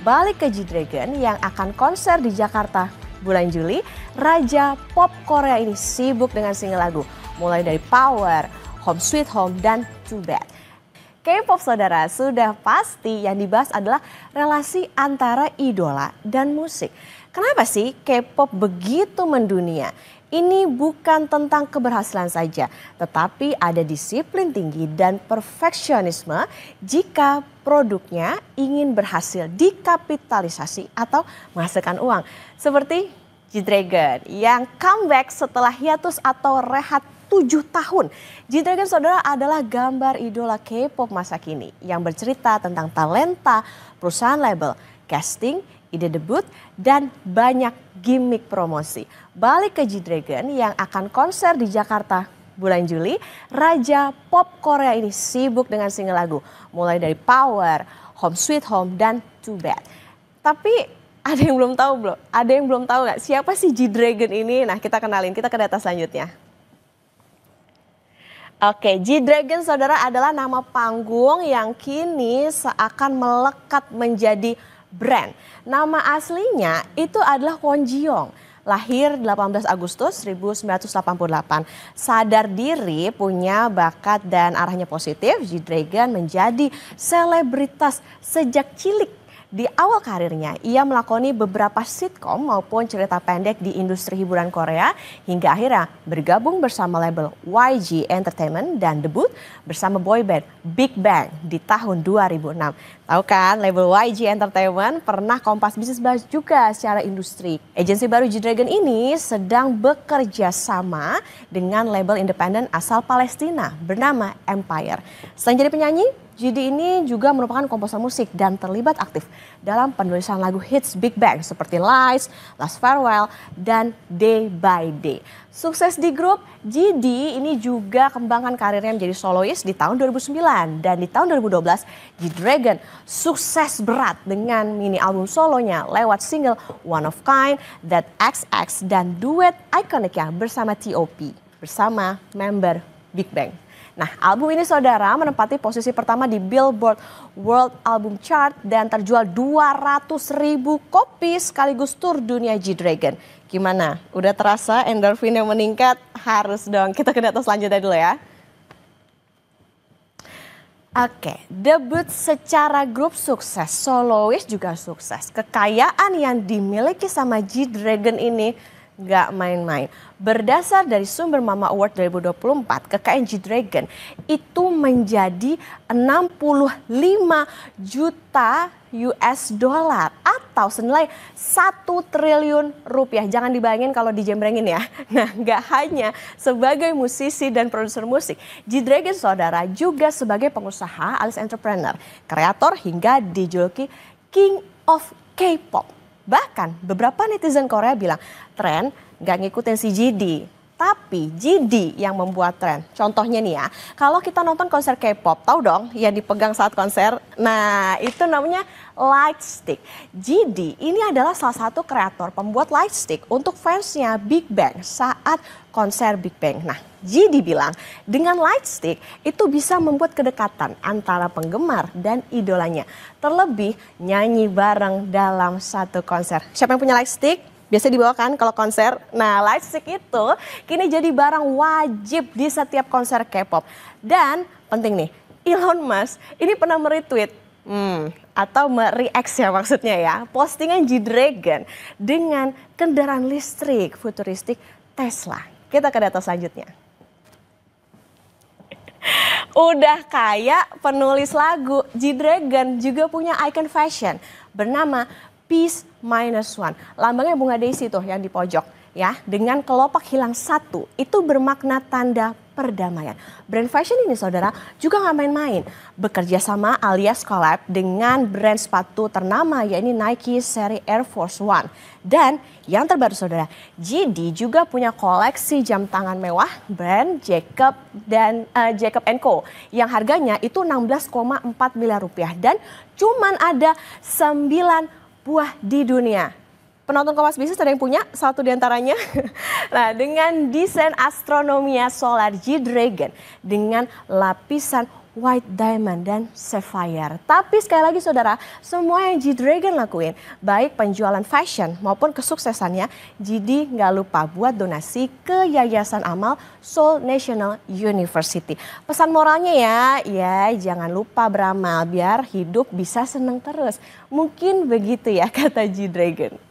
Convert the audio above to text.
balik ke G-Dragon yang akan konser di Jakarta bulan Juli. Raja pop Korea ini sibuk dengan single lagu, mulai dari Power, Home Sweet Home, dan Too Bad. K-pop saudara, sudah pasti yang dibahas adalah relasi antara idola dan musik. Kenapa sih K-pop begitu mendunia? Ini bukan tentang keberhasilan saja, tetapi ada disiplin tinggi dan perfeksionisme jika produknya ingin berhasil dikapitalisasi atau menghasilkan uang. Seperti G-Dragon yang comeback setelah hiatus atau rehat 7 tahun. G-Dragon saudara adalah gambar idola K-pop masa kini yang bercerita tentang talenta, perusahaan label, casting, ide debut, dan banyak gimmick promosi. Balik ke G-Dragon yang akan konser di Jakarta bulan Juli, Raja pop Korea ini sibuk dengan single lagu, mulai dari Power, Home Sweet Home, dan Too Bad. Tapi ada yang belum tahu belum? Ada yang belum tahu nggak siapa sih G-Dragon ini? Nah kita kenalin, kita ke data selanjutnya. Oke, G-Dragon saudara adalah nama panggung yang kini seakan melekat menjadi brand. Nama aslinya itu adalah Kwon Ji-young. Lahir 18 Agustus 1988. Sadar diri, punya bakat dan arahnya positif, G-Dragon menjadi selebritas sejak cilik. Di awal karirnya, ia melakoni beberapa sitkom maupun cerita pendek di industri hiburan Korea hingga akhirnya bergabung bersama label YG Entertainment dan debut bersama boyband Big Bang di tahun 2006. Tahu kan, label YG Entertainment pernah Kompas Bisnis bahas juga secara industri. Agensi baru G-Dragon ini sedang bekerja sama dengan label independen asal Palestina bernama Empire. Selain jadi penyanyi, GD ini juga merupakan komposer musik dan terlibat aktif dalam penulisan lagu hits Big Bang seperti Lights, Last Farewell, dan Day by Day. Sukses di grup, GD ini juga kembangkan karirnya menjadi solois di tahun 2009 dan di tahun 2012 G-Dragon sukses berat dengan mini album solonya lewat single One of Kind, That XX, dan duet ikoniknya bersama T.O.P. bersama member Big Bang. Nah, album ini saudara menempati posisi pertama di Billboard World Album Chart dan terjual 200.000 kopi sekaligus tur dunia G-Dragon. Gimana? Udah terasa endorfin yang meningkat? Harus dong. Kita ke data selanjutnya dulu ya. Oke, debut secara grup sukses, solois juga sukses. Kekayaan yang dimiliki sama G-Dragon ini nggak main-main. Berdasar dari sumber Mama Award 2024, kekayaan G-Dragon itu menjadi 65 juta US dollar atau senilai 1 triliun rupiah. Jangan dibayangin kalau dijembrengin ya. Nah, nggak hanya sebagai musisi dan produser musik, G-Dragon saudara juga sebagai pengusaha alias entrepreneur, kreator hingga dijuluki King of K-pop. Bahkan beberapa netizen Korea bilang tren gak ngikutin si GD, tapi GD yang membuat tren. Contohnya nih ya, kalau kita nonton konser K-pop, tahu dong yang dipegang saat konser? Nah itu namanya Lightstick. GD ini adalah salah satu kreator pembuat Lightstick untuk fansnya Big Bang saat konser Big Bang. Nah GD bilang dengan Lightstick itu bisa membuat kedekatan antara penggemar dan idolanya. Terlebih nyanyi bareng dalam satu konser. Siapa yang punya Lightstick? Biasa dibawakan kalau konser. Nah, Lightstick itu kini jadi barang wajib di setiap konser K-pop. Dan penting nih, Elon Musk ini pernah meretweet atau mereact ya maksudnya ya, postingan G-Dragon dengan kendaraan listrik futuristik Tesla. Kita ke data selanjutnya. Udah kayak penulis lagu, G-Dragon juga punya icon fashion bernama Peace Minus One. Lambangnya bunga daisy tuh yang di pojok ya, dengan kelopak hilang satu. Itu bermakna tanda perdamaian. Brand fashion ini saudara juga nggak main-main. Bekerja sama alias collab dengan brand sepatu ternama yakni Nike seri Air Force One. Dan yang terbaru saudara, GD juga punya koleksi jam tangan mewah brand Jacob dan Jacob & Co. Yang harganya itu 16,4 miliar rupiah dan cuman ada 9 buah di dunia. Penonton Kompas Bisnis ada yang punya satu diantaranya. Nah, dengan desain astronomia solar G-Dragon dengan lapisan white diamond, dan sapphire. Tapi sekali lagi saudara, semua yang G-Dragon lakuin, baik penjualan fashion maupun kesuksesannya, Jadi nggak lupa buat donasi ke Yayasan Amal Seoul National University. Pesan moralnya ya jangan lupa beramal biar hidup bisa seneng terus. Mungkin begitu ya kata G-Dragon.